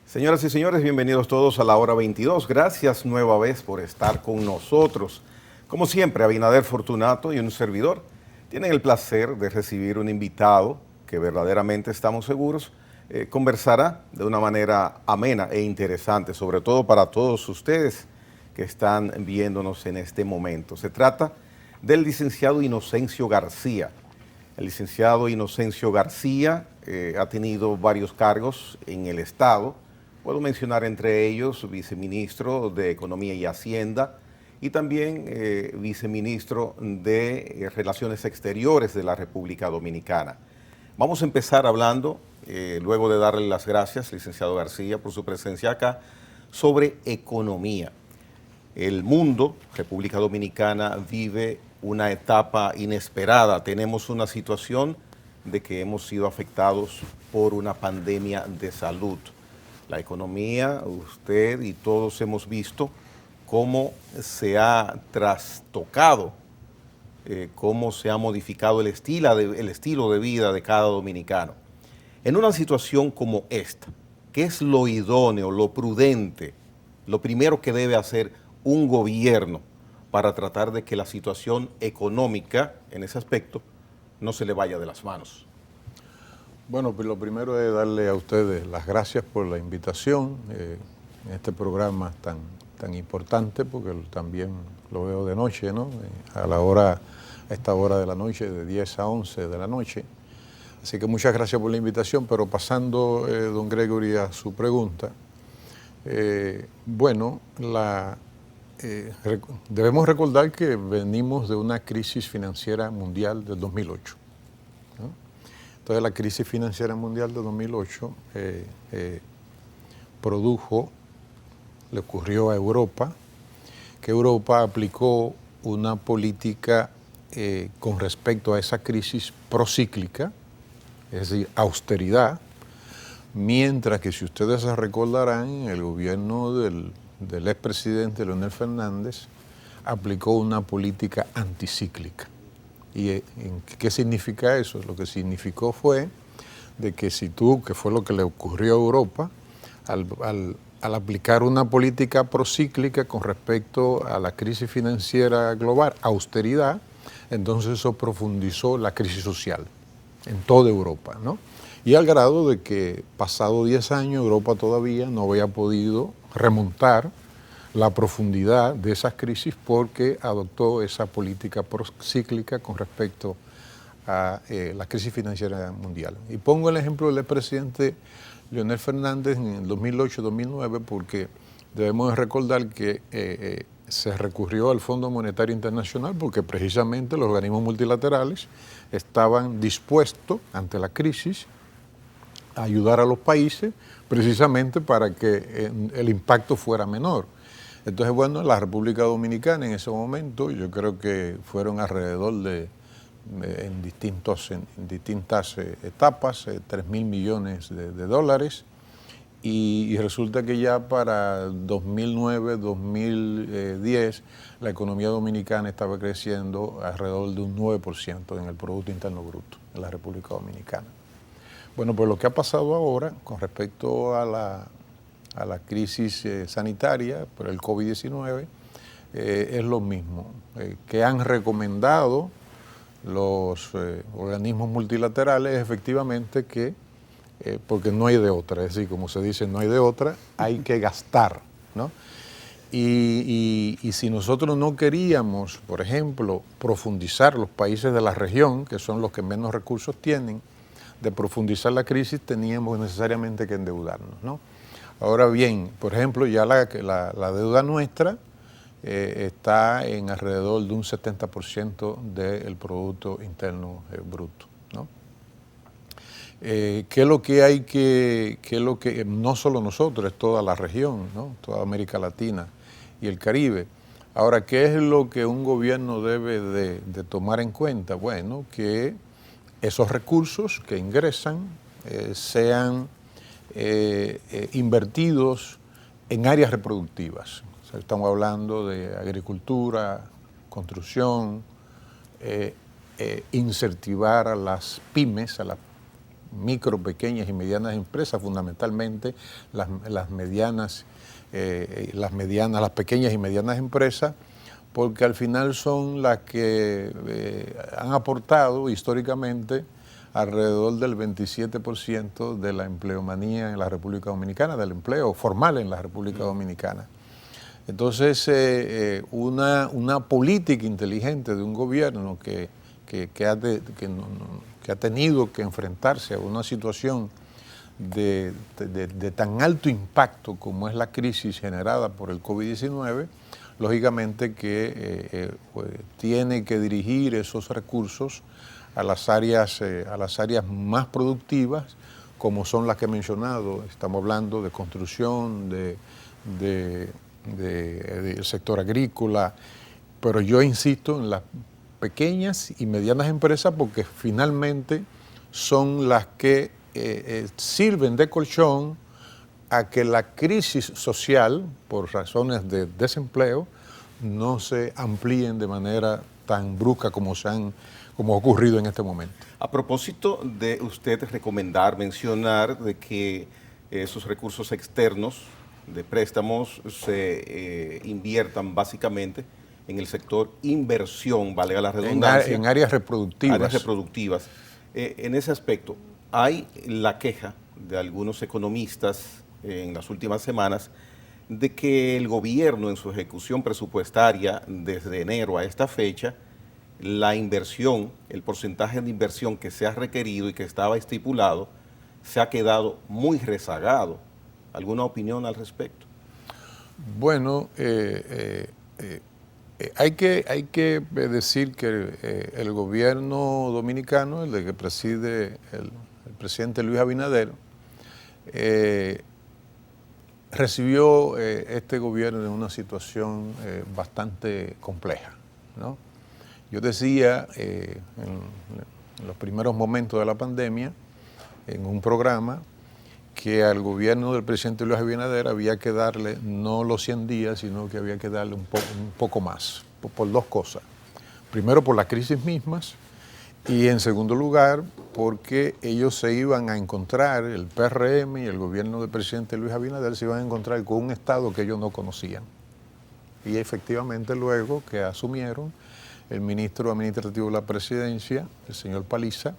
Señoras y señores, bienvenidos todos a la hora 22. Gracias nueva vez por estar con nosotros. Como siempre, Abinader Fortunato y un servidor tienen el placer de recibir un invitado que verdaderamente estamos seguros conversará de una manera amena e interesante, sobre todo para todos ustedes que están viéndonos en este momento. Se trata del licenciado Inocencio García. El licenciado Inocencio García ha tenido varios cargos en el Estado. Puedo mencionar entre ellos viceministro de Economía y Hacienda y también viceministro de Relaciones Exteriores de la República Dominicana. Vamos a empezar hablando, luego de darle las gracias, licenciado García, por su presencia acá, sobre economía. El mundo, República Dominicana, vive una etapa inesperada. Tenemos una situación de que hemos sido afectados por una pandemia de salud. La economía, usted y todos hemos visto cómo se ha trastocado, cómo se ha modificado el estilo de vida de cada dominicano. En una situación como esta, ¿qué es lo idóneo, lo prudente, lo primero que debe hacer un gobierno para tratar de que la situación económica, en ese aspecto, no se le vaya de las manos? Bueno, pues lo primero es darle a ustedes las gracias por la invitación en este programa tan importante, porque también lo veo de noche, ¿no? A esta hora de la noche, de 10 a 11 de la noche. Así que muchas gracias por la invitación, pero pasando, don Gregory, a su pregunta. Debemos recordar que venimos de una crisis financiera mundial del 2008. Entonces la crisis financiera mundial de 2008 le ocurrió a Europa, que Europa aplicó una política con respecto a esa crisis procíclica, es decir, austeridad, mientras que, si ustedes se recordarán, el gobierno del expresidente Leonel Fernández aplicó una política anticíclica. ¿Y qué significa eso? Lo que significó fue de que que fue lo que le ocurrió a Europa, al aplicar una política procíclica con respecto a la crisis financiera global, austeridad, entonces eso profundizó la crisis social en toda Europa, ¿no? Y al grado de que, pasado 10 años, Europa todavía no había podido remontar la profundidad de esas crisis porque adoptó esa política procíclica con respecto a la crisis financiera mundial. Y pongo el ejemplo del expresidente Leonel Fernández en el 2008-2009 porque debemos recordar que se recurrió al Fondo Monetario Internacional porque precisamente los organismos multilaterales estaban dispuestos ante la crisis a ayudar a los países precisamente para que el impacto fuera menor. Entonces, bueno, la República Dominicana en ese momento, yo creo que fueron alrededor en distintas etapas, 3.000 millones de dólares, y resulta que ya para 2009, 2010, la economía dominicana estaba creciendo alrededor de un 9% en el Producto Interno Bruto en la República Dominicana. Bueno, pues lo que ha pasado ahora con respecto a la crisis sanitaria por el COVID-19 es lo mismo, que han recomendado los organismos multilaterales efectivamente que, porque no hay de otra, es decir, como se dice, no hay de otra, hay que gastar, ¿no? Y si nosotros no queríamos, por ejemplo, profundizar los países de la región, que son los que menos recursos tienen, de profundizar la crisis, teníamos necesariamente que endeudarnos, ¿no? Ahora bien, por ejemplo, ya la deuda nuestra está en alrededor de un 70% del Producto Interno Bruto, ¿no? ¿Qué es lo que hay que no solo nosotros, es toda la región, ¿no? Toda América Latina y el Caribe? Ahora, ¿qué es lo que un gobierno debe de tomar en cuenta? Bueno, que esos recursos que ingresan sean invertidos en áreas reproductivas. O sea, estamos hablando de agricultura, construcción, incentivar a las pymes, a las micro, pequeñas y medianas empresas, fundamentalmente las pequeñas y medianas empresas, porque al final son las que han aportado históricamente alrededor del 27% de la empleomanía en la República Dominicana, del empleo formal en la República Dominicana. Entonces, una política inteligente de un gobierno que ha tenido que enfrentarse a una situación de tan alto impacto como es la crisis generada por el COVID-19, lógicamente que tiene que dirigir esos recursos a las áreas más productivas, como son las que he mencionado. Estamos hablando de construcción, del sector agrícola, pero yo insisto en las pequeñas y medianas empresas porque finalmente son las que sirven de colchón a que la crisis social, por razones de desempleo, no se amplíen de manera tan brusca como ha ocurrido en este momento. A propósito de usted mencionar de que esos recursos externos de préstamos se inviertan básicamente en el sector inversión, valga la redundancia. En áreas reproductivas. Áreas reproductivas. En ese aspecto, hay la queja de algunos economistas en las últimas semanas de que el gobierno en su ejecución presupuestaria desde enero a esta fecha, la inversión, el porcentaje de inversión que se ha requerido y que estaba estipulado, se ha quedado muy rezagado. ¿Alguna opinión al respecto? Bueno, hay que decir que el gobierno dominicano, el de que preside el presidente Luis Abinader, recibió este gobierno en una situación bastante compleja, ¿no? Yo decía en los primeros momentos de la pandemia, en un programa, que al gobierno del presidente Luis Abinader había que darle no los 100 días, sino que había que darle un poco más, por dos cosas. Primero, por las crisis mismas, y en segundo lugar, porque ellos se iban a encontrar, el PRM y el gobierno del presidente Luis Abinader se iban a encontrar con un Estado que ellos no conocían. Y efectivamente luego que asumieron, el ministro administrativo de la presidencia, el señor Paliza,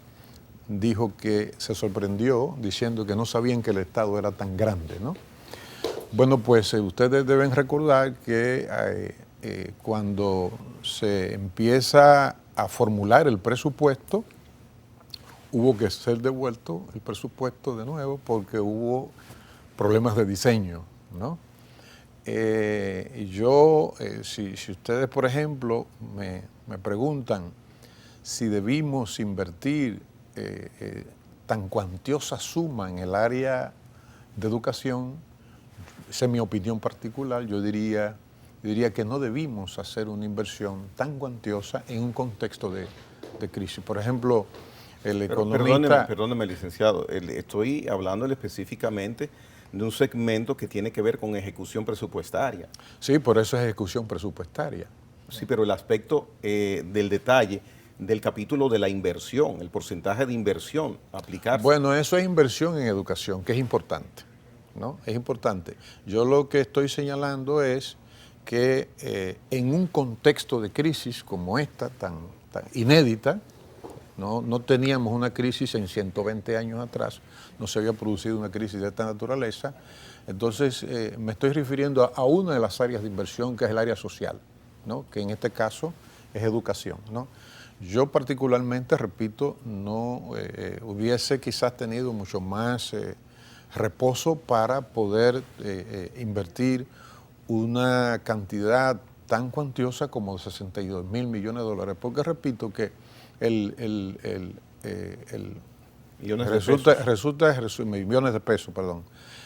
dijo que se sorprendió diciendo que no sabían que el Estado era tan grande, ¿no? Bueno, pues ustedes deben recordar que cuando se empieza a formular el presupuesto, hubo que ser devuelto el presupuesto de nuevo porque hubo problemas de diseño, ¿no? Si ustedes, por ejemplo, me preguntan si debimos invertir tan cuantiosa suma en el área de educación, esa es mi opinión particular, yo diría que no debimos hacer una inversión tan cuantiosa en un contexto de crisis. Por ejemplo, el economista... Perdóneme, licenciado, estoy hablándole específicamente de un segmento que tiene que ver con ejecución presupuestaria. Sí, por eso es ejecución presupuestaria. Sí, pero el aspecto del detalle del capítulo de la inversión, el porcentaje de inversión aplicarse. Bueno, eso es inversión en educación, que es importante, ¿no? Es importante. Yo lo que estoy señalando es que en un contexto de crisis como esta, tan inédita, no teníamos una crisis en 120 años atrás, no se había producido una crisis de esta naturaleza, entonces me estoy refiriendo a una de las áreas de inversión que es el área social, ¿no? Que en este caso es educación, ¿no? Yo particularmente, repito, no hubiese quizás tenido mucho más reposo para poder invertir una cantidad tan cuantiosa como 62.000 millones de dólares, porque repito que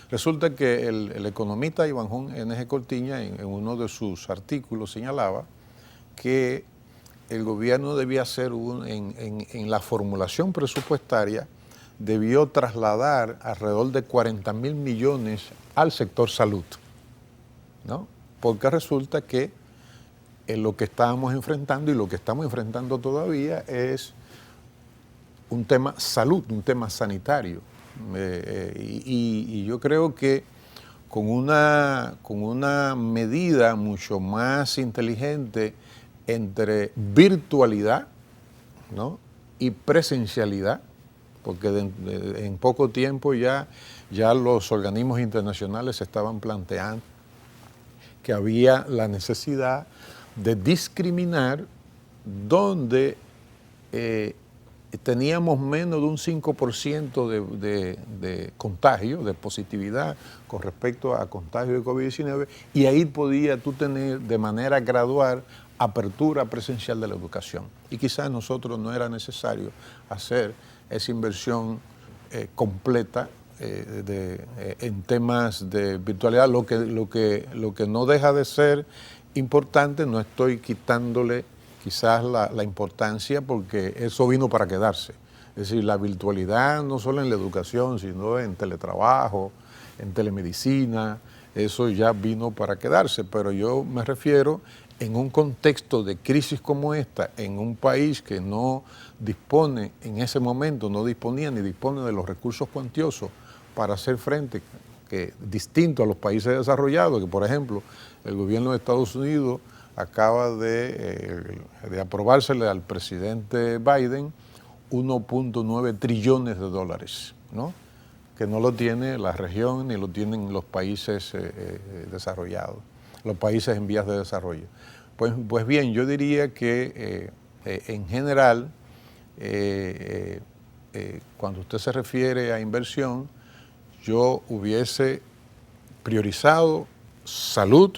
resulta que el economista Iván N.G. Cortiña en uno de sus artículos señalaba que el gobierno debía hacer en la formulación presupuestaria, debió trasladar alrededor de 40.000 millones al sector salud, ¿no? Porque resulta que lo que estábamos enfrentando y lo que estamos enfrentando todavía es un tema salud, un tema sanitario. Y yo creo que con una medida mucho más inteligente entre virtualidad, ¿no?, y presencialidad, porque en poco tiempo ya los organismos internacionales estaban planteando que había la necesidad de discriminar donde teníamos menos de un 5% de contagio, de positividad con respecto a contagio de COVID-19, y ahí podía tú tener de manera gradual apertura presencial de la educación. Y quizás nosotros no era necesario hacer esa inversión completa en temas de virtualidad, lo que no deja de ser importante. No estoy quitándole quizás la importancia, porque eso vino para quedarse. Es decir, la virtualidad no solo en la educación, sino en teletrabajo, en telemedicina, eso ya vino para quedarse, pero yo me refiero en un contexto de crisis como esta, en un país que no dispone, en ese momento no disponía ni dispone de los recursos cuantiosos para hacer frente, que distinto a los países desarrollados, que por ejemplo el gobierno de Estados Unidos acaba de aprobársele al presidente Biden 1.9 trillones de dólares, ¿no?, que no lo tiene la región ni lo tienen los países desarrollados, los países en vías de desarrollo. Pues bien, yo diría que en general, cuando usted se refiere a inversión, yo hubiese priorizado salud,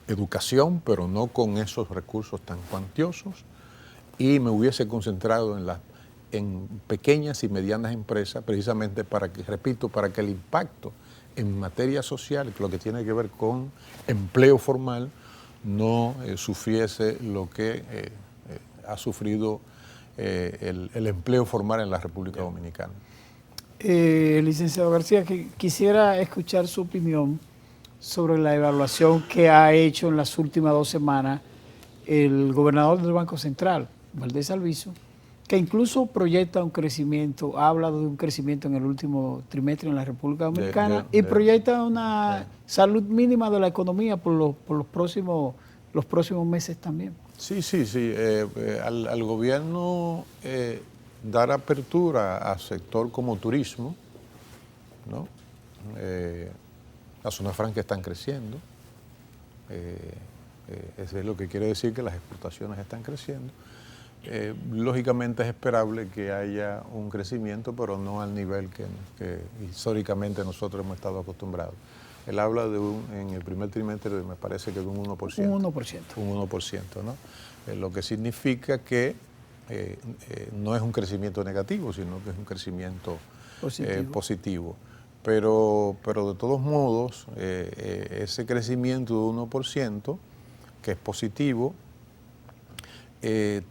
educación, pero no con esos recursos tan cuantiosos, y me hubiese concentrado en pequeñas y medianas empresas, precisamente para que, repito, para que el impacto en materia social, lo que tiene que ver con empleo formal, no sufriese lo que ha sufrido el empleo formal en la República Dominicana. Licenciado García, quisiera escuchar su opinión sobre la evaluación que ha hecho en las últimas 2 semanas el gobernador del Banco Central, Valdés Alviso, que incluso proyecta un crecimiento, ha hablado de un crecimiento en el último trimestre en la República Dominicana y proyecta una salud mínima de la economía por los próximos meses también. Sí. Al gobierno dar apertura a sector como turismo, ¿no? Las zonas francas están creciendo, eso es lo que quiere decir que las exportaciones están creciendo. Lógicamente es esperable que haya un crecimiento, pero no al nivel que históricamente nosotros hemos estado acostumbrados. Él habla en el primer trimestre, me parece que de un 1%. Un 1%. Un 1%, ¿no? Lo que significa que no es un crecimiento negativo, sino que es un crecimiento positivo. Pero de todos modos, ese crecimiento de 1%, que es positivo,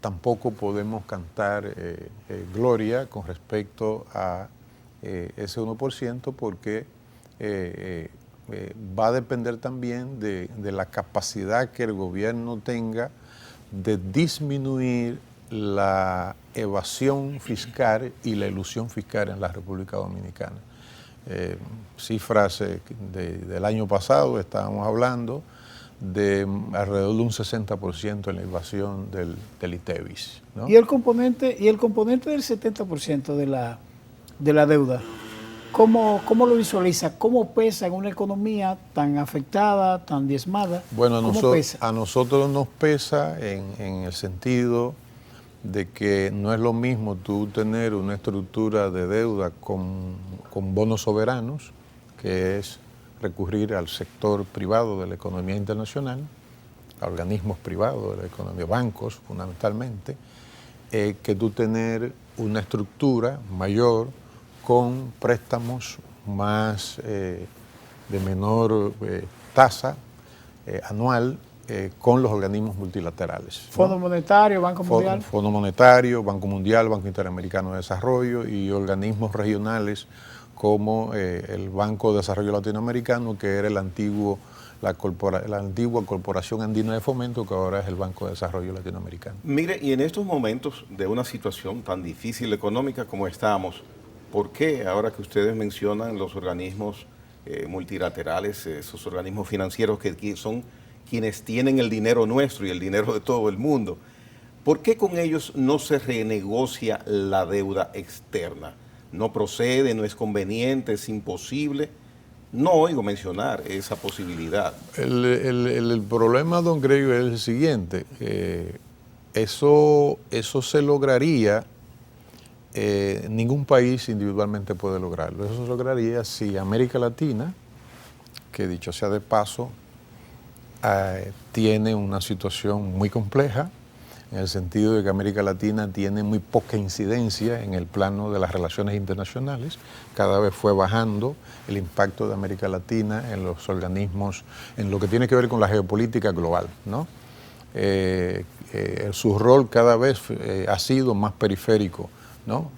tampoco podemos cantar gloria con respecto a ese 1%, porque va a depender también de la capacidad que el gobierno tenga de disminuir la evasión fiscal y la elusión fiscal en la República Dominicana. Cifras del año pasado, estábamos hablando de alrededor de un 60% en la evasión del ITEVIS, ¿no? Y el componente del 70% de la deuda, ¿cómo lo visualiza? ¿Cómo pesa en una economía tan afectada, tan diezmada? Bueno, a nosotros nos pesa en el sentido de que no es lo mismo tú tener una estructura de deuda con bonos soberanos, que es recurrir al sector privado de la economía internacional, a organismos privados de la economía, bancos fundamentalmente, que tú tener una estructura mayor con préstamos más de menor tasa anual con los organismos multilaterales, ¿no? Fondo Monetario, Banco Mundial. Fondo Monetario, Banco Mundial, Banco Interamericano de Desarrollo y organismos regionales como el Banco de Desarrollo Latinoamericano, que era el antiguo la antigua Corporación Andina de Fomento, que ahora es el Banco de Desarrollo Latinoamericano. Mire, y en estos momentos de una situación tan difícil económica como estamos, ¿por qué ahora que ustedes mencionan los organismos multilaterales, esos organismos financieros que son quienes tienen el dinero nuestro y el dinero de todo el mundo, ¿por qué con ellos no se renegocia la deuda externa? ¿No procede, no es conveniente, es imposible? No oigo mencionar esa posibilidad. El problema, don Gregorio, es el siguiente. Eso se lograría, ningún país individualmente puede lograrlo. Eso se lograría si América Latina, que dicho sea de paso, tiene una situación muy compleja, en el sentido de que América Latina tiene muy poca incidencia en el plano de las relaciones internacionales. Cada vez fue bajando el impacto de América Latina en los organismos, en lo que tiene que ver con la geopolítica global, ¿no? Su rol cada vez ha sido más periférico, ¿no?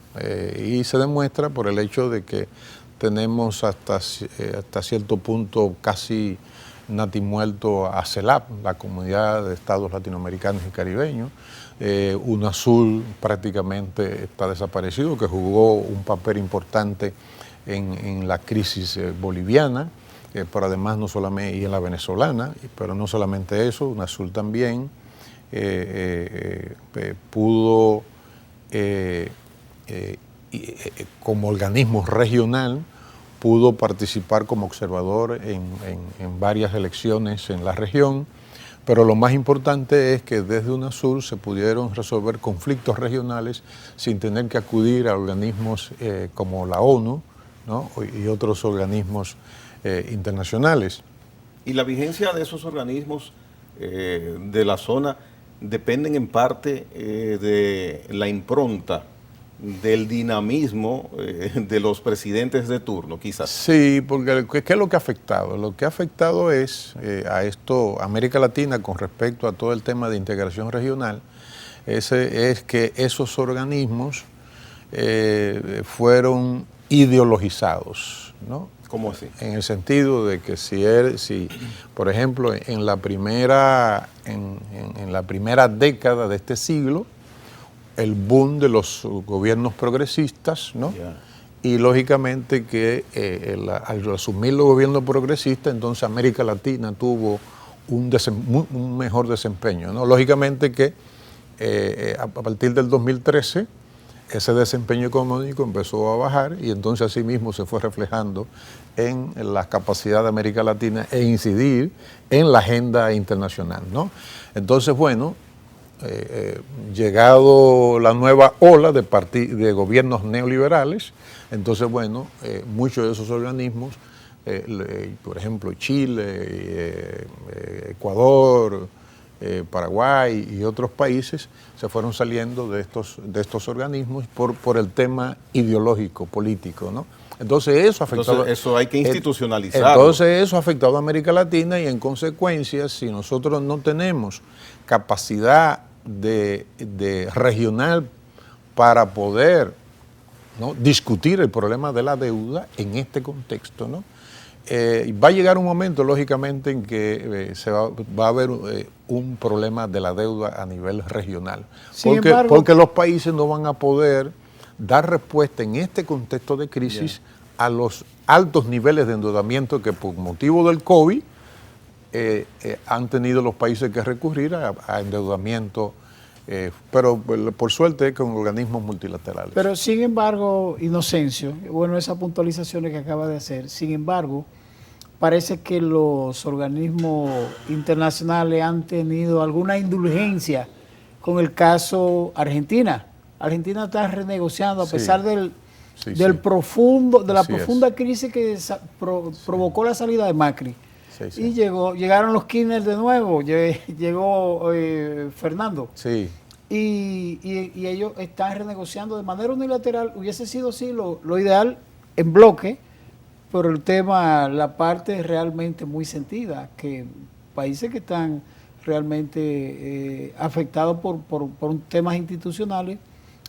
Y se demuestra por el hecho de que tenemos hasta cierto punto casi natimuerto a CELAC, la Comunidad de Estados Latinoamericanos y Caribeños. UNASUR prácticamente está desaparecido, que jugó un papel importante en la crisis boliviana, pero además no solamente, y en la venezolana, pero no solamente eso, UNASUR también pudo, como organismo regional, pudo participar como observador en varias elecciones en la región, pero lo más importante es que desde UNASUR se pudieron resolver conflictos regionales sin tener que acudir a organismos como la ONU, ¿no? Y otros organismos internacionales. ¿Y la vigencia de esos organismos de la zona dependen en parte de la impronta, del dinamismo de los presidentes de turno, quizás? Sí, porque ¿qué es lo que ha afectado? Lo que ha afectado es a esto, América Latina, con respecto a todo el tema de integración regional, es que esos organismos fueron ideologizados, ¿no? ¿Cómo así? En el sentido de que si por ejemplo, en la primera década de este siglo, el boom de los gobiernos progresistas, ¿no? Yeah. Y lógicamente que al asumir los gobiernos progresistas, entonces América Latina tuvo un mejor desempeño, ¿no? Lógicamente que a partir del 2013 ese desempeño económico empezó a bajar y entonces así mismo se fue reflejando en la capacidad de América Latina e incidir en la agenda internacional, ¿no? Entonces, bueno, llegado la nueva ola de gobiernos neoliberales, entonces, bueno, muchos de esos organismos, por ejemplo, Chile, Ecuador, Paraguay y otros países, se fueron saliendo de estos organismos por el tema ideológico, político, ¿no? Entonces eso ha afectado. Entonces, eso hay que institucionalizarlo. Entonces eso ha afectado a América Latina y en consecuencia, si nosotros no tenemos capacidad de regional para poder, ¿no?, discutir el problema de la deuda en este contexto, ¿no? Va a llegar un momento, lógicamente, en que va a haber un problema de la deuda a nivel regional. Porque los países no van a poder dar respuesta en este contexto de crisis a los altos niveles de endeudamiento que por motivo del COVID han tenido los países que recurrir a endeudamiento, pero por suerte con organismos multilaterales. Pero sin embargo, Inocencio, bueno, esas puntualizaciones que acaba de hacer, sin embargo, parece que los organismos internacionales han tenido alguna indulgencia con el caso Argentina. Argentina está renegociando a pesar de la profunda crisis que provocó la salida de Macri. Y llegaron los Kirchner de nuevo, llegó Fernando. Sí. Y ellos están renegociando de manera unilateral. Hubiese sido así lo ideal en bloque, pero el tema, la parte es realmente muy sentida, que países que están realmente afectados por temas institucionales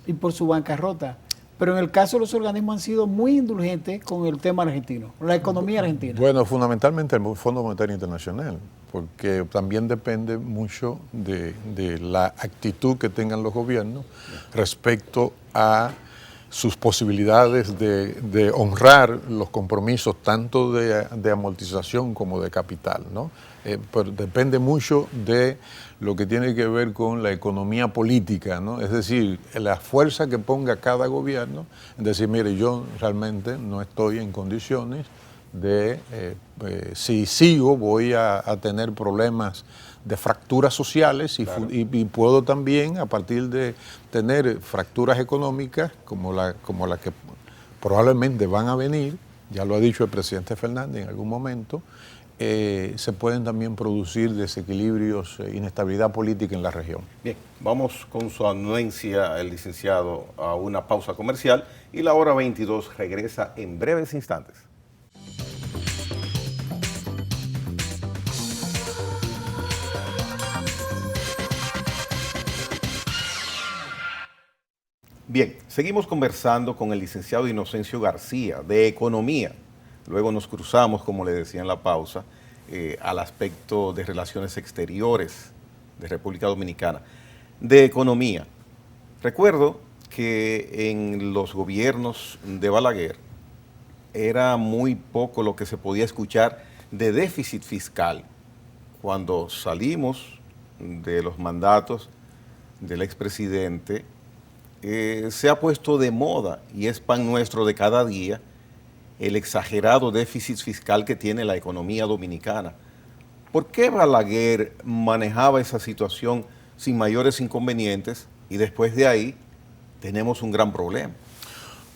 y por su bancarrota. pero en el caso de los organismos han sido muy indulgentes con el tema argentino, la economía argentina. Bueno, fundamentalmente el Fondo Monetario Internacional, porque también depende mucho de la actitud que tengan los gobiernos respecto a sus posibilidades de honrar los compromisos tanto de amortización como de capital, ¿no? Pero depende mucho de lo que tiene que ver con la economía política, ¿no? Es decir, la fuerza que ponga cada gobierno, es decir, mire, yo realmente no estoy en condiciones de, si sigo voy a tener problemas de fracturas sociales Claro. y puedo también, a partir de tener fracturas económicas como la que probablemente van a venir, ya lo ha dicho el presidente Fernández en algún momento, se pueden también producir desequilibrios, inestabilidad política en la región. Bien, vamos con su anuencia, el licenciado, a una pausa comercial y la hora 22 regresa en breves instantes. Bien, seguimos conversando con el licenciado Inocencio García de Economía. Luego nos cruzamos, como le decía en la pausa, al aspecto de relaciones exteriores de República Dominicana. De Economía, recuerdo que en los gobiernos de Balaguer era muy poco lo que se podía escuchar de déficit fiscal. Cuando salimos de los mandatos del expresidente, se ha puesto de moda y es pan nuestro de cada día el exagerado déficit fiscal que tiene la economía dominicana. ¿Por qué Balaguer manejaba esa situación sin mayores inconvenientes y después de ahí tenemos un gran problema?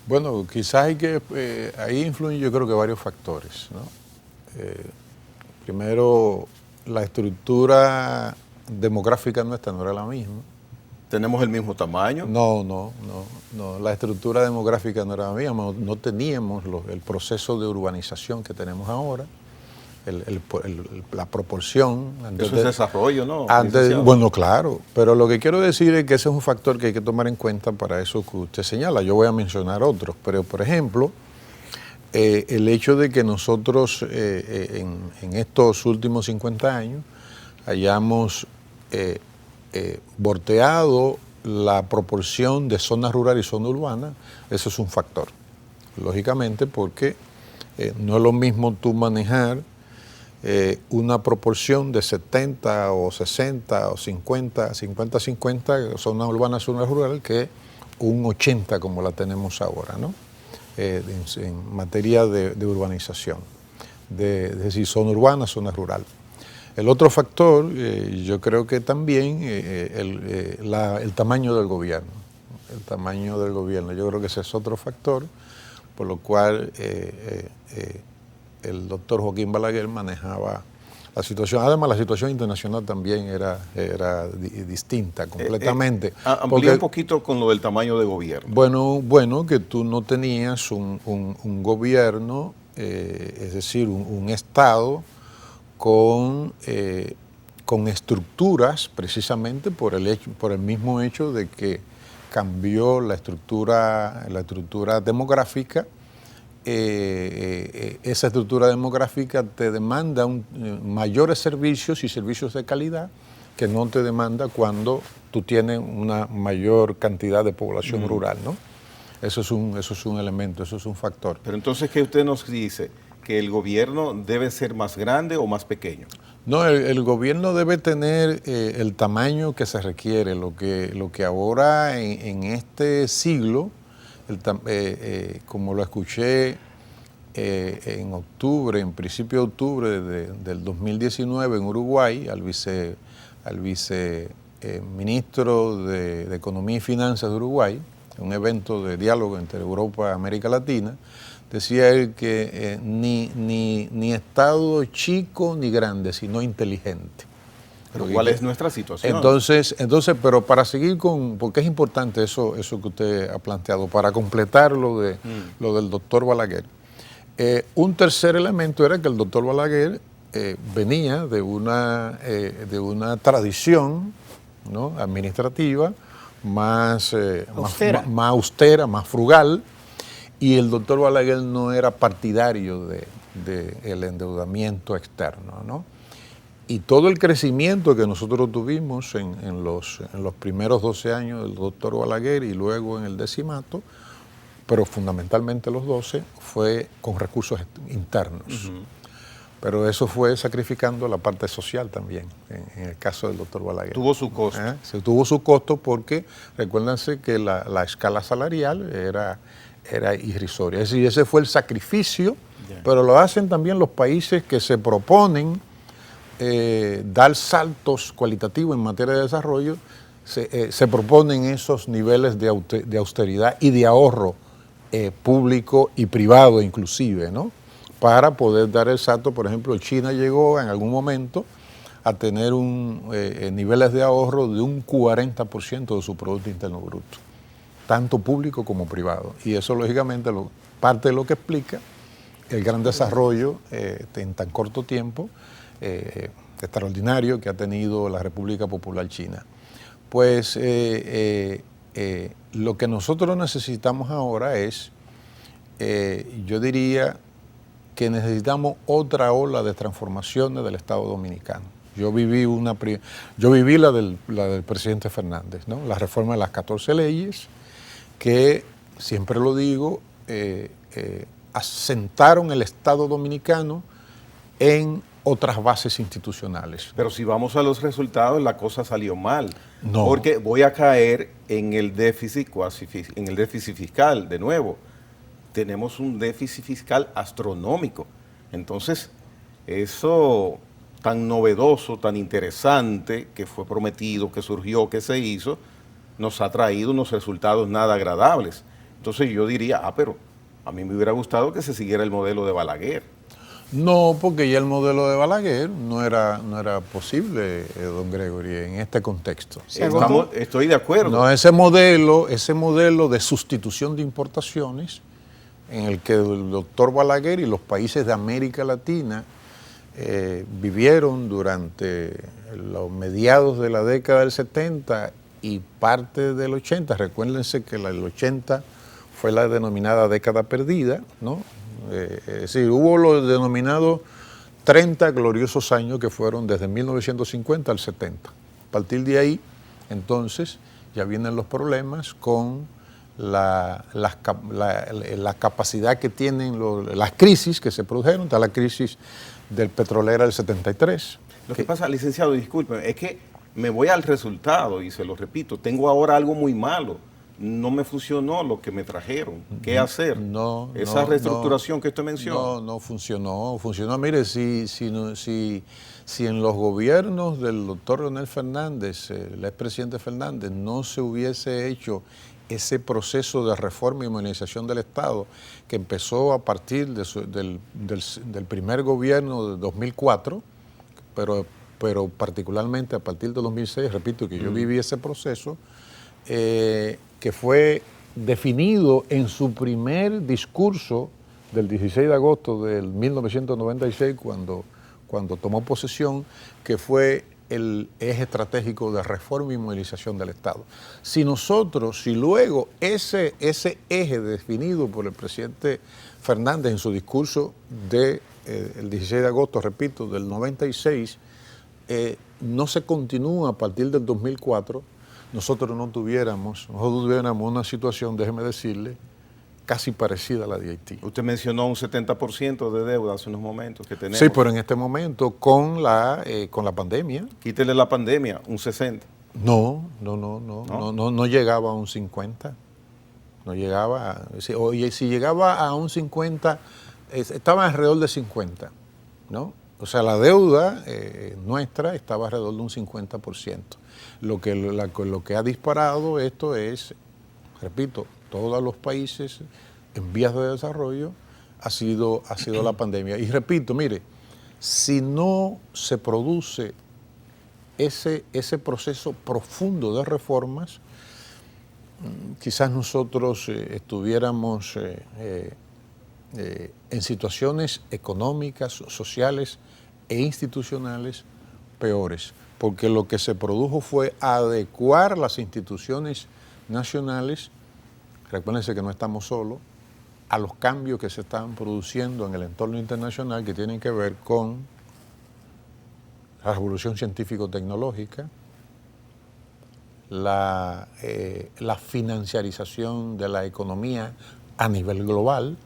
Bueno, quizás ahí influyen yo creo que varios factores, ¿no? Primero, la estructura demográfica nuestra no era la misma. ¿Tenemos el mismo tamaño? No, la estructura demográfica no era la misma, no teníamos el proceso de urbanización que tenemos ahora, la proporción. Eso es desarrollo, ¿no? Bueno, claro, pero lo que quiero decir es que ese es un factor que hay que tomar en cuenta para eso que usted señala. Yo voy a mencionar otros, pero por ejemplo, el hecho de que nosotros en estos últimos 50 años hayamos volteado la proporción de zona rural y zona urbana, eso es un factor. Lógicamente, porque no es lo mismo tú manejar una proporción de 70 o 60 o 50, zona urbana, zona rural, que un 80 como la tenemos ahora, ¿no? En materia de urbanización, es decir, zona urbana, zona rural. El otro factor, yo creo que también el tamaño del gobierno. El tamaño del gobierno, yo creo que ese es otro factor, por lo cual el doctor Joaquín Balaguer manejaba la situación. Además, la situación internacional también era distinta completamente. Amplía un poquito con lo del tamaño de gobierno. Bueno, que tú no tenías un gobierno, es decir, un Estado con estructuras, precisamente por el mismo hecho de que cambió la estructura demográfica. Esa estructura demográfica te demanda mayores servicios y servicios de calidad que no te demanda cuando tú tienes una mayor cantidad de población rural, ¿no? Eso es un elemento, eso es un factor. Pero entonces, ¿qué usted nos dice? ¿Que el gobierno debe ser más grande o más pequeño? No, el gobierno debe tener el tamaño que se requiere. Lo que ahora en este siglo, como lo escuché en octubre, en principio de octubre del 2019 en Uruguay, al viceministro de Economía y Finanzas de Uruguay, un evento de diálogo entre Europa y América Latina, decía él que ni Estado chico ni grande, sino inteligente. Pero ¿cuál es nuestra situación? Entonces, pero para seguir porque es importante eso que usted ha planteado, para completar lo del doctor Balaguer. Un tercer elemento era que el doctor Balaguer venía de una tradición, ¿no?, administrativa más austera, más frugal, y el doctor Balaguer no era partidario del endeudamiento externo, ¿no? Y todo el crecimiento que nosotros tuvimos en los primeros 12 años del doctor Balaguer y luego en el decimato, pero fundamentalmente los 12, fue con recursos internos. Pero eso fue sacrificando la parte social también, en el caso del doctor Balaguer. Tuvo su costo. Se tuvo su costo porque, recuérdense que la escala salarial era irrisoria. Es decir, ese fue el sacrificio, pero lo hacen también los países que se proponen dar saltos cualitativos en materia de desarrollo, se proponen esos niveles de austeridad y de ahorro público y privado inclusive, ¿no? Para poder dar el salto. Por ejemplo, China llegó en algún momento a tener niveles de ahorro de un 40% de su Producto Interno Bruto, tanto público como privado. Y eso, lógicamente, parte de lo que explica el gran desarrollo en tan corto tiempo, extraordinario, que ha tenido la República Popular China. Pues lo que nosotros necesitamos ahora es, yo diría que necesitamos otra ola de transformaciones del Estado Dominicano. Yo viví la del presidente Fernández, ¿no? La reforma de las 14 leyes, que, siempre lo digo, asentaron el Estado Dominicano en otras bases institucionales. Pero si vamos a los resultados, la cosa salió mal. No. Porque voy a caer en el déficit fiscal de nuevo. Tenemos un déficit fiscal astronómico. Entonces, eso tan novedoso, tan interesante, que fue prometido, que surgió, que se hizo, nos ha traído unos resultados nada agradables. Entonces yo diría, pero a mí me hubiera gustado que se siguiera el modelo de Balaguer. No, porque ya el modelo de Balaguer no era posible, don Gregory, en este contexto. Estoy de acuerdo. No, ese modelo de sustitución de importaciones, en el que el doctor Balaguer y los países de América Latina vivieron durante los mediados de la década del 70 y parte del 80. Recuérdense que el 80 fue la denominada década perdida, ¿no? Es decir, hubo los denominados 30 gloriosos años que fueron desde 1950 al 70. A partir de ahí, entonces, ya vienen los problemas con la capacidad que tienen las crisis que se produjeron. Está la crisis del petrolera del 73. Lo que pasa, licenciado, disculpe, es que me voy al resultado y se lo repito, tengo ahora algo muy malo. No me funcionó lo que me trajeron. ¿Qué hacer? Esa reestructuración que usted menciona. No funcionó. Mire, si en los gobiernos del doctor Leonel Fernández, el expresidente Fernández, no se hubiese hecho ese proceso de reforma y modernización del Estado que empezó a partir del primer gobierno de 2004, pero particularmente a partir de 2006, repito que yo viví ese proceso, que fue definido en su primer discurso del 16 de agosto del 1996, cuando tomó posesión, que fue el eje estratégico de reforma y movilización del Estado. Si luego ese eje definido por el presidente Fernández en su discurso del 16 de agosto, repito, del 96, no se continúa a partir del 2004, nosotros tuviéramos una situación, déjeme decirle, casi parecida a la de Haití. Usted mencionó un 70% de deuda hace unos momentos que tenemos. Sí, pero en este momento con la pandemia. Quítele la pandemia, un 60%. No llegaba a un 50%. No llegaba, si llegaba a un 50%, estaba alrededor de 50%, ¿no? O sea, la deuda nuestra estaba alrededor de un 50%. Lo que ha disparado esto es, repito, todos los países en vías de desarrollo ha sido la pandemia. Y repito, mire, si no se produce ese proceso profundo de reformas, quizás nosotros estuviéramos en situaciones económicas, sociales e institucionales peores. porque lo que se produjo fue adecuar las instituciones nacionales, recuérdense que no estamos solos, a los cambios que se estaban produciendo en el entorno internacional que tienen que ver con la revolución científico-tecnológica, la financiarización de la economía a nivel global.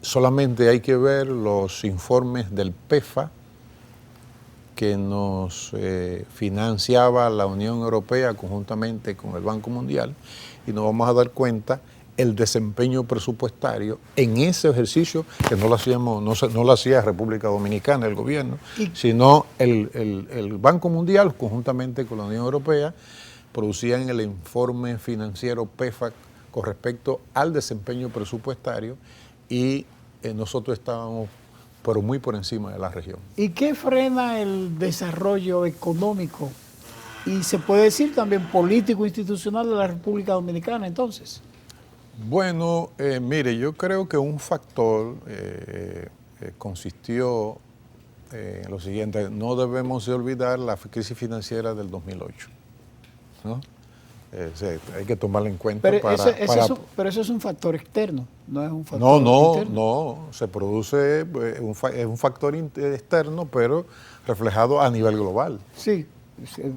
Solamente hay que ver los informes del PEFA que nos financiaba la Unión Europea conjuntamente con el Banco Mundial, y nos vamos a dar cuenta el desempeño presupuestario en ese ejercicio, que no lo hacíamos, no lo hacía República Dominicana, el gobierno, sino el Banco Mundial conjuntamente con la Unión Europea producían el informe financiero PEFA con respecto al desempeño presupuestario, y nosotros estábamos pero muy por encima de la región. ¿Y qué frena el desarrollo económico y se puede decir también político institucional de la República Dominicana entonces? Bueno, mire, yo creo que un factor consistió en lo siguiente: no debemos de olvidar la crisis financiera del 2008, ¿no? Hay que tomarlo en cuenta. Pero eso es un factor externo, no es un factor interno. No, se produce, es un factor externo, pero reflejado a nivel global. Sí.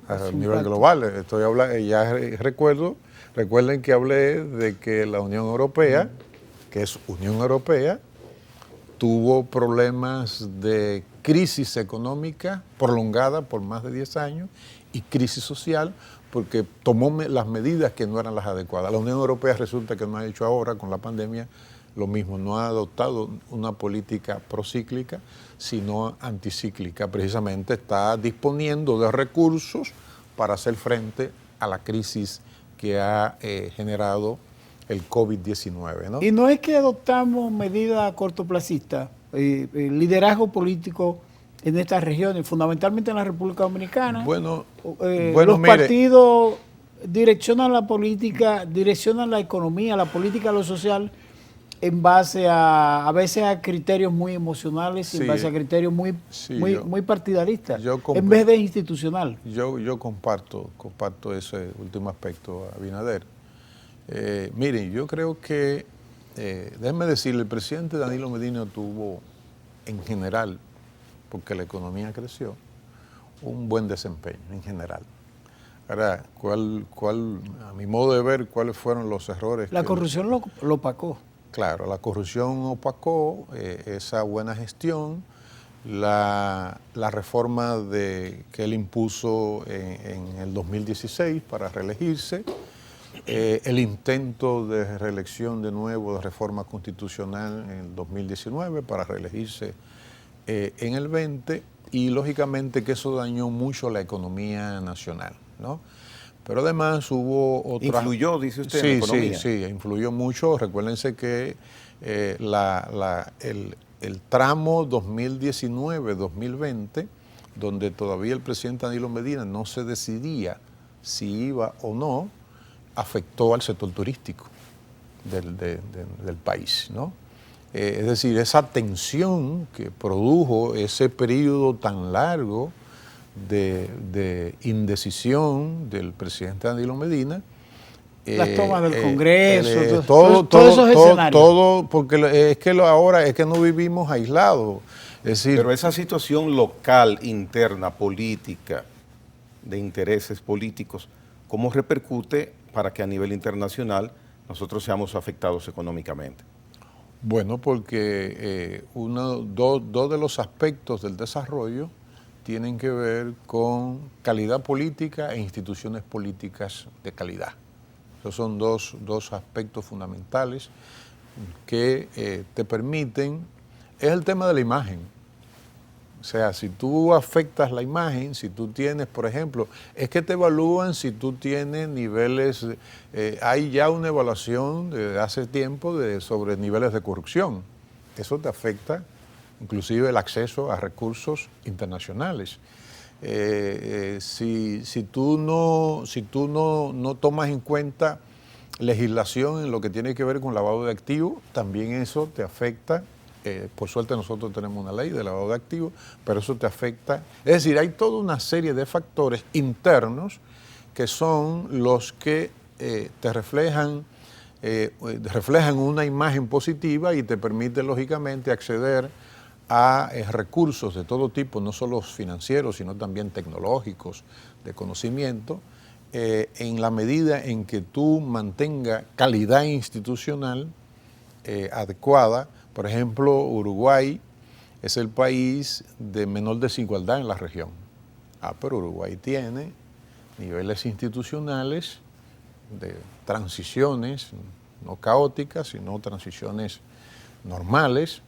A nivel global. Estoy hablando, recuerden que hablé de que la Unión Europea, que es Unión Europea, tuvo problemas de crisis económica prolongada por más de 10 años y crisis social, porque tomó las medidas que no eran las adecuadas. La Unión Europea resulta que no ha hecho ahora con la pandemia lo mismo, no ha adoptado una política procíclica, sino anticíclica. Precisamente está disponiendo de recursos para hacer frente a la crisis que ha generado el COVID-19, ¿no? Y no es que adoptamos medidas cortoplacistas, liderazgo político en estas regiones, fundamentalmente en la República Dominicana. Los partidos direccionan la política, direccionan la economía, la política, lo social, en base a veces a criterios muy emocionales, sí, en base a criterios muy partidaristas, en vez de institucional. Yo comparto ese último aspecto, Abinader. Miren, yo creo que, déjenme decirle, el presidente Danilo Medina tuvo, en general, porque la economía creció, un buen desempeño en general. Ahora, a mi modo de ver, ¿cuáles fueron los errores? La corrupción lo opacó. Claro, la corrupción opacó esa buena gestión, la reforma que él impuso en el 2016 para reelegirse, el intento de reelección de nuevo de reforma constitucional en el 2019 para reelegirse en el 20, y lógicamente que eso dañó mucho la economía nacional, ¿no? Pero además hubo otra... ¿Influyó, dice usted, en la economía? Sí, influyó mucho. Recuérdense que el tramo 2019-2020, donde todavía el presidente Danilo Medina no se decidía si iba o no, afectó al sector turístico del país, ¿no? Es decir, esa tensión que produjo ese periodo tan largo de indecisión del presidente Danilo Medina. Las tomas del Congreso, todos esos escenarios. Todo, porque es que ahora es que no vivimos aislados. Es decir, pero esa situación local, interna, política, de intereses políticos, ¿cómo repercute para que a nivel internacional nosotros seamos afectados económicamente? Bueno, porque dos de los aspectos del desarrollo tienen que ver con calidad política e instituciones políticas de calidad. Esos son dos aspectos fundamentales que te permiten, es el tema de la imagen. O sea, si tú afectas la imagen, si tú tienes, por ejemplo, es que te evalúan si tú tienes niveles, hay ya una evaluación de hace tiempo sobre niveles de corrupción. Eso te afecta inclusive el acceso a recursos internacionales. Si tú no tomas en cuenta legislación en lo que tiene que ver con lavado de activos, también eso te afecta por suerte nosotros tenemos una ley de lavado de activos, pero eso te afecta. Es decir, hay toda una serie de factores internos que son los que te reflejan una imagen positiva y te permite lógicamente acceder a recursos de todo tipo, no solo financieros, sino también tecnológicos, de conocimiento, en la medida en que tú mantengas calidad institucional adecuada. Por ejemplo, Uruguay es el país de menor desigualdad en la región. Pero Uruguay tiene niveles institucionales de transiciones, no caóticas, sino transiciones normales.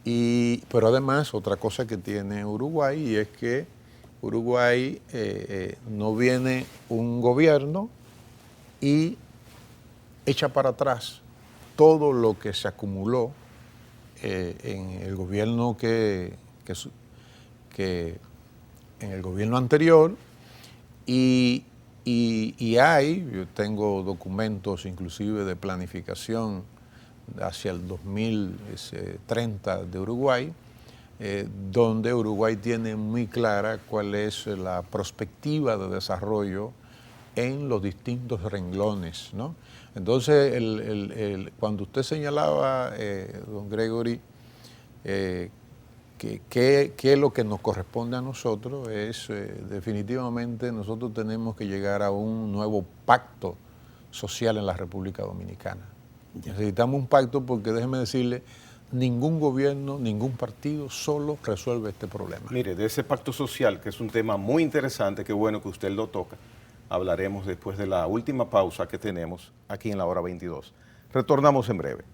Pero además, otra cosa que tiene Uruguay y es que Uruguay no viene un gobierno y echa para atrás todo lo que se acumuló en el gobierno en el gobierno anterior y yo tengo documentos inclusive de planificación hacia el 2030 de Uruguay, donde Uruguay tiene muy clara cuál es la perspectiva de desarrollo en los distintos renglones, ¿no? Entonces, cuando usted señalaba, don Gregory, que lo que nos corresponde a nosotros es, definitivamente, nosotros tenemos que llegar a un nuevo pacto social en la República Dominicana. Necesitamos un pacto porque, déjeme decirle, ningún gobierno, ningún partido solo resuelve este problema. Mire, de ese pacto social, que es un tema muy interesante, qué bueno que usted lo toca, hablaremos después de la última pausa que tenemos aquí en la hora 22. Retornamos en breve.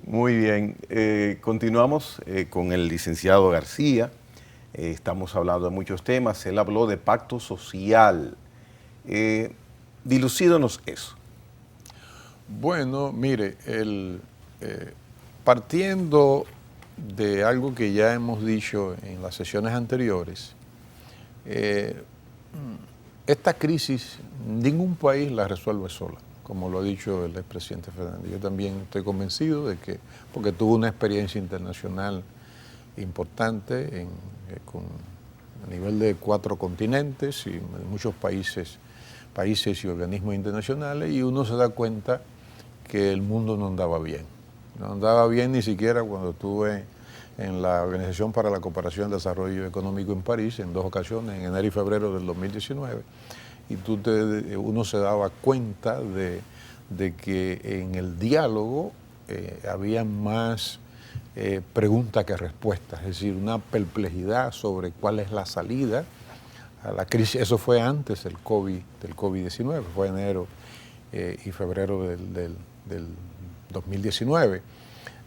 Muy bien, continuamos con el licenciado García. Estamos hablando de muchos temas. Él habló de pacto social. Dilucídonos eso. Bueno, mire, partiendo de algo que ya hemos dicho en las sesiones anteriores, esta crisis ningún país la resuelve sola, como lo ha dicho el expresidente Fernández. Yo también estoy convencido de que, porque tuvo una experiencia internacional importante a nivel de 4 continentes y de muchos países y organismos internacionales, y uno se da cuenta que el mundo no andaba bien. No andaba bien ni siquiera cuando estuve en la Organización para la Cooperación y Desarrollo Económico en París en 2 ocasiones, en enero y febrero del 2019, y uno se daba cuenta de que en el diálogo había más preguntas que respuestas, es decir, una perplejidad sobre cuál es la salida a la crisis. Eso fue antes del COVID-19, fue enero y febrero del 2019.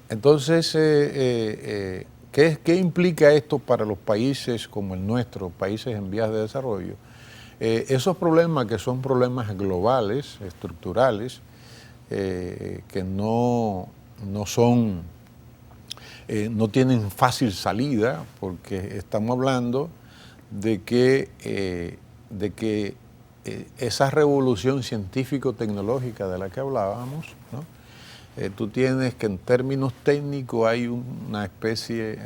Entonces, ¿qué implica esto para los países como el nuestro, países en vías de desarrollo? Esos problemas que son problemas globales, estructurales, que no tienen fácil salida, porque estamos hablando de que esa revolución científico-tecnológica de la que hablábamos, ¿no? Tú tienes que en términos técnicos hay una especie,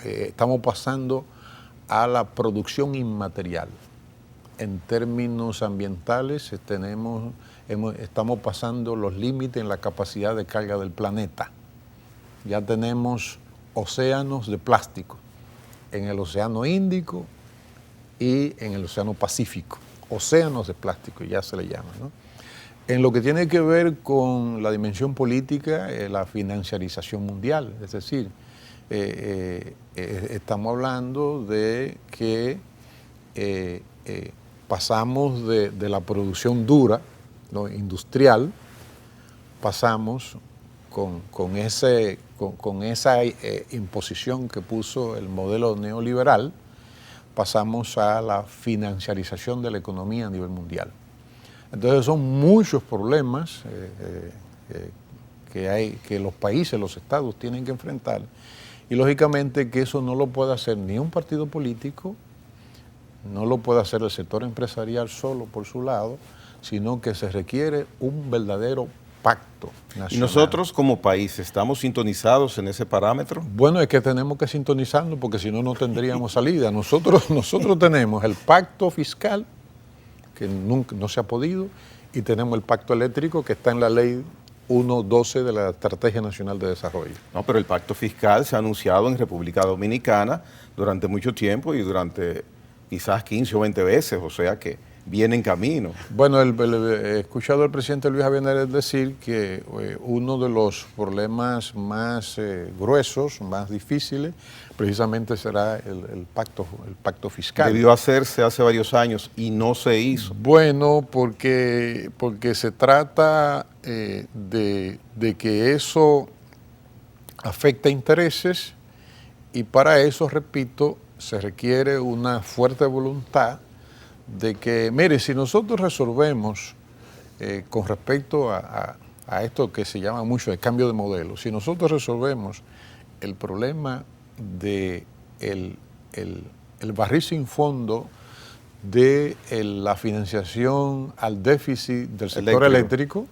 estamos pasando a la producción inmaterial. En términos ambientales estamos pasando los límites en la capacidad de carga del planeta. Ya tenemos océanos de plástico en el Océano Índico y en el Océano Pacífico. Océanos de plástico, ya se le llama, ¿no? En lo que tiene que ver con la dimensión política, la financiarización mundial, es decir, estamos hablando de que pasamos de la producción dura, ¿no?, industrial, pasamos con esa imposición que puso el modelo neoliberal, pasamos a la financiarización de la economía a nivel mundial. Entonces son muchos problemas que los países, los estados tienen que enfrentar, y lógicamente que eso no lo puede hacer ni un partido político, no lo puede hacer el sector empresarial solo por su lado, sino que se requiere un verdadero pacto nacional. ¿Y nosotros como país estamos sintonizados en ese parámetro? Bueno, es que tenemos que sintonizarnos porque si no, no tendríamos salida. Nosotros tenemos el pacto fiscal, que nunca no se ha podido, y tenemos el pacto eléctrico que está en la ley 1.12 de la Estrategia Nacional de Desarrollo. No, pero el pacto fiscal se ha anunciado en República Dominicana durante mucho tiempo y durante quizás 15 o 20 veces, o sea que viene en camino. Bueno, he escuchado al presidente Luis Abinader decir que uno de los problemas más gruesos, más difíciles, precisamente será el pacto fiscal. Debió hacerse hace varios años y no se hizo. Bueno, porque se trata de que eso afecta intereses y para eso, repito, se requiere una fuerte voluntad de que, mire, si nosotros resolvemos con respecto a esto que se llama mucho el cambio de modelo, si nosotros resolvemos el problema de el barril sin fondo de la financiación al déficit del sector eléctrico,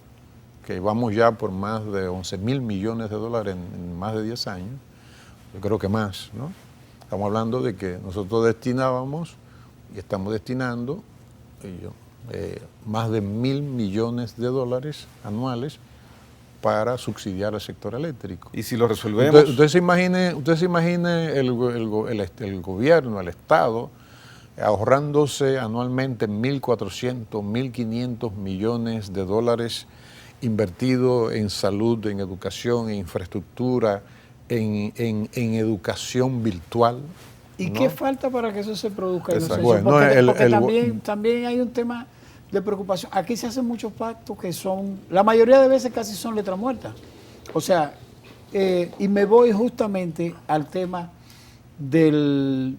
que vamos ya por más de 11.000 millones de dólares en más de 10 años, yo creo que más, ¿no? Estamos hablando de que nosotros destinábamos y estamos destinando más de 1.000 millones de dólares anuales para subsidiar al sector eléctrico. ¿Y si lo resolvemos? Usted se imagine el gobierno, el Estado, ahorrándose anualmente 1.400, 1.500 millones de dólares invertidos en salud, en educación, en infraestructura, en educación virtual. ¿Y ¿no? qué falta para que eso se produzca? Bueno, porque también hay un tema de preocupación. Aquí se hacen muchos pactos que son, la mayoría de veces casi son letras muertas. O sea, y me voy justamente al tema del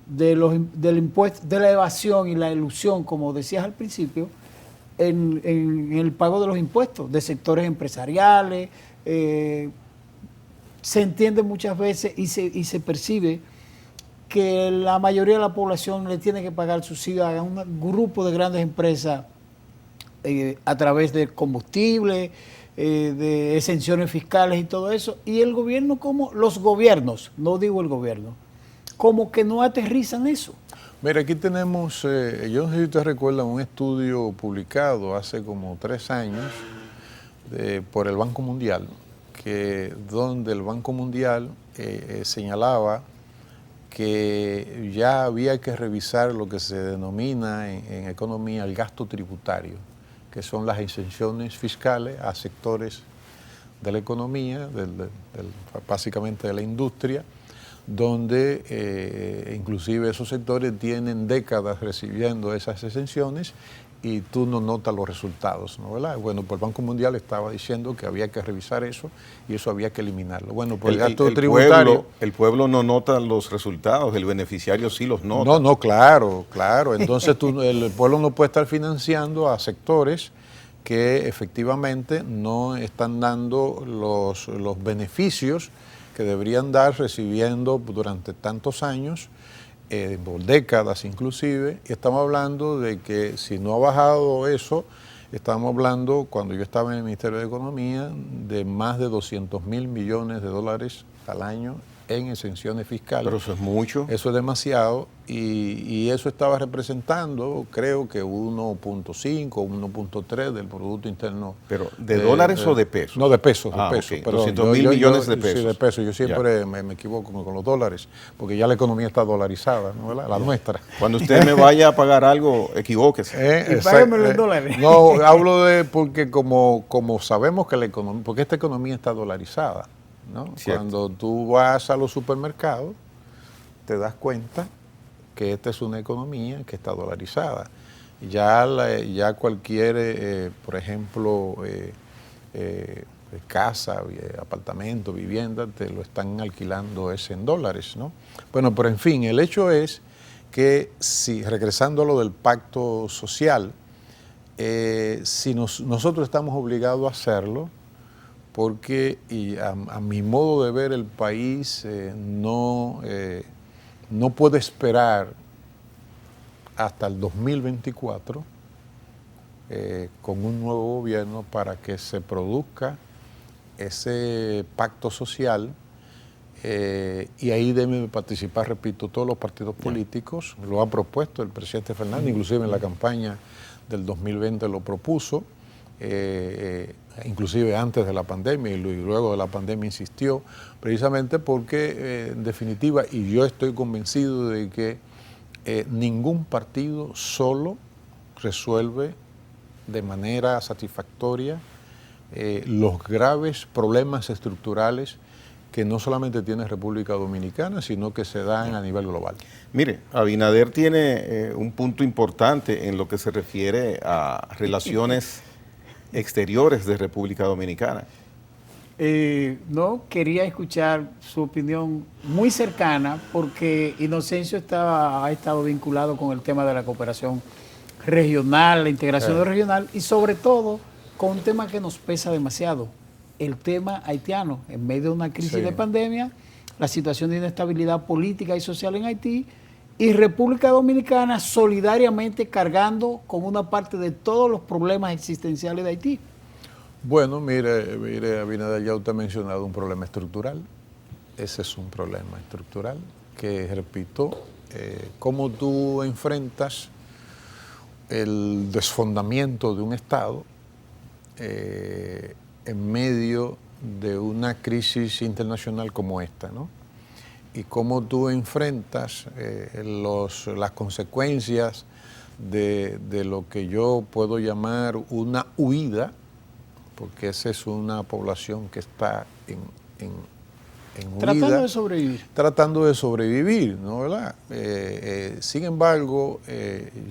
impuesto, de la evasión y la elusión, como decías al principio, en el pago de los impuestos de sectores empresariales. Se entiende muchas veces y se percibe que la mayoría de la población le tiene que pagar subsidio a un grupo de grandes empresas a través de combustible, de exenciones fiscales y todo eso. Y el gobierno, como los gobiernos, no digo el gobierno, como que no aterrizan eso. Mira, aquí tenemos, yo no sé si ustedes recuerdan un estudio publicado hace como 3 años por el Banco Mundial, donde el Banco Mundial señalaba que ya había que revisar lo que se denomina en economía el gasto tributario, que son las exenciones fiscales a sectores de la economía, básicamente de la industria, donde inclusive esos sectores tienen décadas recibiendo esas exenciones y tú no notas los resultados, ¿no? ¿Verdad? Bueno, pues el Banco Mundial estaba diciendo que había que revisar eso y eso había que eliminarlo. Bueno, pues el gasto tributario... El pueblo no nota los resultados, el beneficiario sí los nota. No, claro. Entonces el pueblo no puede estar financiando a sectores que efectivamente no están dando los beneficios que deberían dar recibiendo durante tantos años, por décadas inclusive, y estamos hablando de que si no ha bajado eso, estamos hablando, cuando yo estaba en el Ministerio de Economía, de más de 200.000 millones de dólares al año en exenciones fiscales. Pero eso es mucho. Eso es demasiado y eso estaba representando, creo que 1.5 o 1.3 del Producto Interno. ¿Pero de dólares o de pesos? No, de pesos, de pesos. Okay. 200.000 millones de pesos. Sí, de pesos. Yo siempre me equivoco con los dólares, porque ya la economía está dolarizada, ¿no? La nuestra. Cuando usted me vaya a pagar algo, equivóquese. Y páguemelo en dólares. No, hablo porque como sabemos que la economía, porque esta economía está dolarizada, ¿no? Cuando tú vas a los supermercados, te das cuenta que esta es una economía que está dolarizada. Ya cualquier, por ejemplo, casa, apartamento, vivienda, te lo están alquilando en dólares, ¿no? Bueno, pero en fin, el hecho es que si, regresando a lo del pacto social, si nosotros estamos obligados a hacerlo, porque a mi modo de ver el país no puede esperar hasta el 2024 con un nuevo gobierno para que se produzca ese pacto social y ahí deben participar, repito, todos los partidos políticos. Lo ha propuesto el presidente Fernández, inclusive en la campaña del 2020 lo propuso, inclusive antes de la pandemia y luego de la pandemia insistió, precisamente porque en definitiva, y yo estoy convencido de que ningún partido solo resuelve de manera satisfactoria los graves problemas estructurales que no solamente tiene República Dominicana, sino que se dan a nivel global. Mire, Abinader tiene un punto importante en lo que se refiere a relaciones exteriores de República Dominicana. No, quería escuchar su opinión muy cercana porque Inocencio ha estado vinculado con el tema de la cooperación regional, la integración regional y sobre todo con un tema que nos pesa demasiado, el tema haitiano. En medio de una crisis de pandemia, la situación de inestabilidad política y social en Haití y República Dominicana solidariamente cargando con una parte de todos los problemas existenciales de Haití. Bueno, mire, Abinader, ya usted ha mencionado un problema estructural. Ese es un problema estructural que, repito, cómo tú enfrentas el desfondamiento de un Estado en medio de una crisis internacional como esta, ¿no? Y cómo tú enfrentas las consecuencias de lo que yo puedo llamar una huida, porque esa es una población que está en huida. Tratando de sobrevivir. Tratando de sobrevivir, ¿no? ¿Verdad? Sin embargo,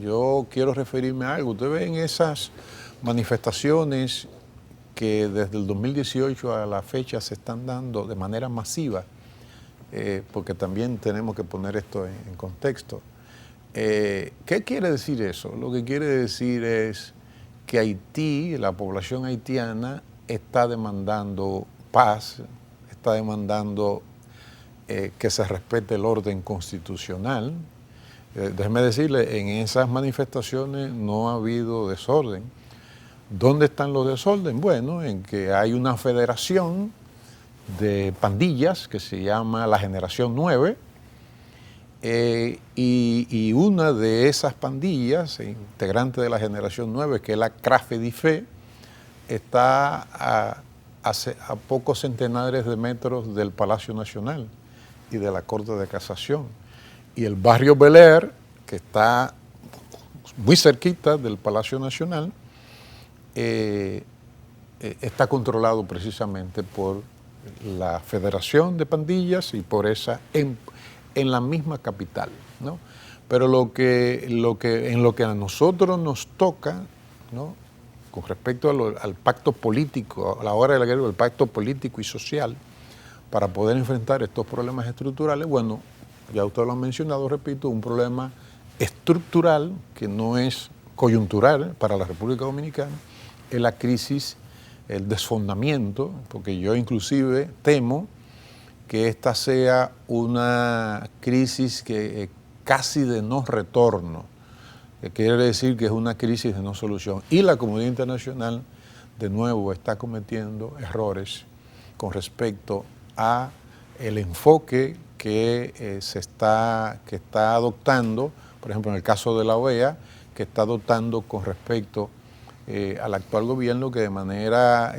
yo quiero referirme a algo. Ustedes ven esas manifestaciones que desde el 2018 a la fecha se están dando de manera masiva, porque también tenemos que poner esto en contexto. ¿Qué quiere decir eso? Lo que quiere decir es que Haití, la población haitiana, está demandando paz, está demandando que se respete el orden constitucional. Déjeme decirle, en esas manifestaciones no ha habido desorden. ¿Dónde están los desórdenes? Bueno, en que hay una federación de pandillas que se llama la Generación 9 y una de esas pandillas, integrante de la Generación 9, que es la CRAFEDIFE, está a pocos centenares de metros del Palacio Nacional y de la Corte de Casación. Y el barrio Bel Air, que está muy cerquita del Palacio Nacional, está controlado precisamente por la Federación de Pandillas y por esa en la misma capital, ¿no? Pero en lo que a nosotros nos toca, ¿no? Con respecto al pacto político, a la hora de la guerra, el pacto político y social, para poder enfrentar estos problemas estructurales, bueno, ya usted lo ha mencionado, repito, un problema estructural que no es coyuntural para la República Dominicana, es la crisis, el desfondamiento, porque yo inclusive temo que esta sea una crisis que casi de no retorno, que quiere decir que es una crisis de no solución. Y la comunidad internacional, de nuevo, está cometiendo errores con respecto a el enfoque que está adoptando, por ejemplo, en el caso de la OEA, que está adoptando con respecto al actual gobierno, que de manera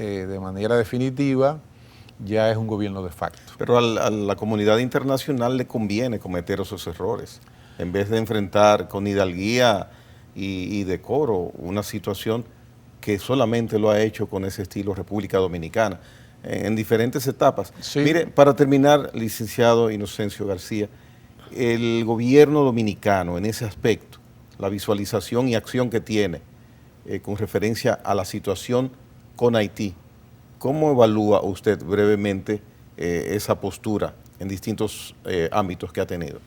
definitiva ya es un gobierno de facto. Pero a la comunidad internacional le conviene cometer esos errores, en vez de enfrentar con hidalguía y decoro una situación que solamente lo ha hecho con ese estilo República Dominicana, en diferentes etapas. Sí. Mire, para terminar, licenciado Inocencio García, el gobierno dominicano en ese aspecto, la visualización y acción que tiene con referencia a la situación con Haití, ¿cómo evalúa usted brevemente esa postura en distintos ámbitos que ha tenido?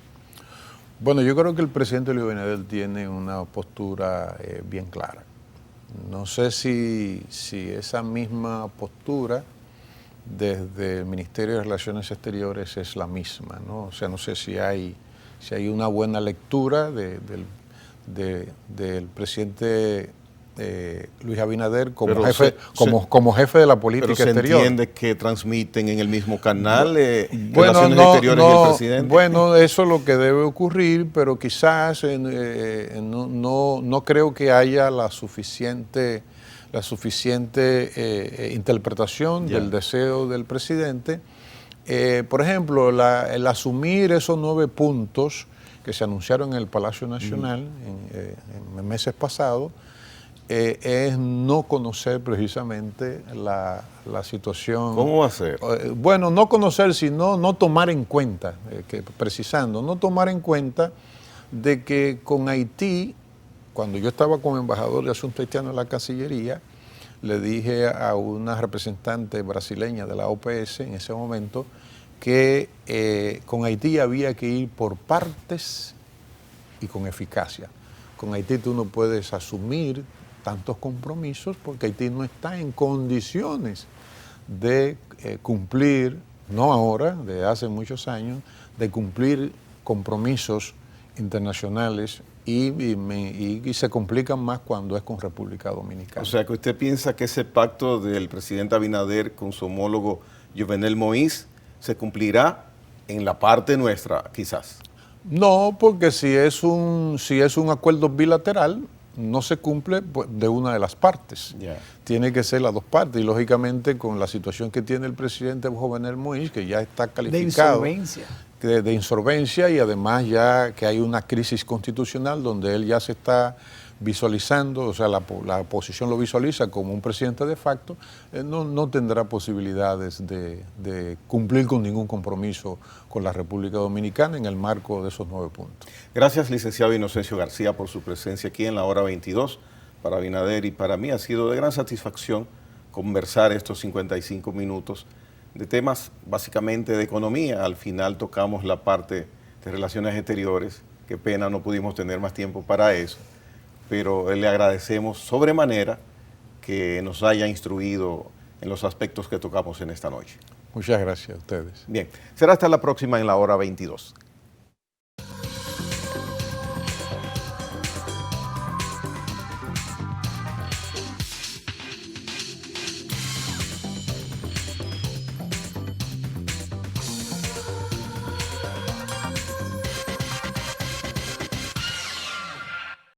Bueno, yo creo que el presidente Luis Abinader tiene una postura bien clara. No sé si esa misma postura desde el Ministerio de Relaciones Exteriores es la misma, ¿no? O sea, no sé si hay una buena lectura del presidente Luis Abinader como Pero jefe, como jefe de la política pero exterior. ¿se entiende que transmiten en el mismo canal Bueno, relaciones exteriores y el presidente? Bueno, eso es lo que debe ocurrir, pero quizás no creo que haya la suficiente interpretación del deseo del presidente. Por ejemplo, el asumir esos 9 puntos que se anunciaron en el Palacio Nacional en meses pasados, es no conocer precisamente la situación. ¿Cómo va a ser? Bueno, no conocer, sino no tomar en cuenta, precisando, no tomar en cuenta de que con Haití, cuando yo estaba como embajador de Asuntos Haitianos en la Cancillería, le dije a una representante brasileña de la OPS en ese momento que con Haití había que ir por partes y con eficacia. Con Haití tú no puedes asumir tantos compromisos porque Haití no está en condiciones de cumplir, no ahora, de hace muchos años, de cumplir compromisos internacionales y se complican más cuando es con República Dominicana. O sea, que usted piensa que ese pacto del presidente Abinader con su homólogo Jovenel Moïse se cumplirá en la parte nuestra, quizás. No, porque si es un acuerdo bilateral, no se cumple de una de las partes. Yeah. Tiene que ser las dos partes. Y lógicamente con la situación que tiene el presidente Jovenel Moïse, que ya está calificado de insolvencia y además ya que hay una crisis constitucional donde él ya se está visualizando, o sea, la oposición lo visualiza como un presidente de facto, no tendrá posibilidades de cumplir con ningún compromiso con la República Dominicana en el marco de esos 9 puntos. Gracias, licenciado Inocencio García, por su presencia aquí en la hora 22. Para Abinader y para mí ha sido de gran satisfacción conversar estos 55 minutos de temas básicamente de economía. Al final tocamos la parte de relaciones exteriores. Qué pena no pudimos tener más tiempo para eso, pero le agradecemos sobremanera que nos haya instruido en los aspectos que tocamos en esta noche. Muchas gracias a ustedes. Bien, será hasta la próxima en la hora 22.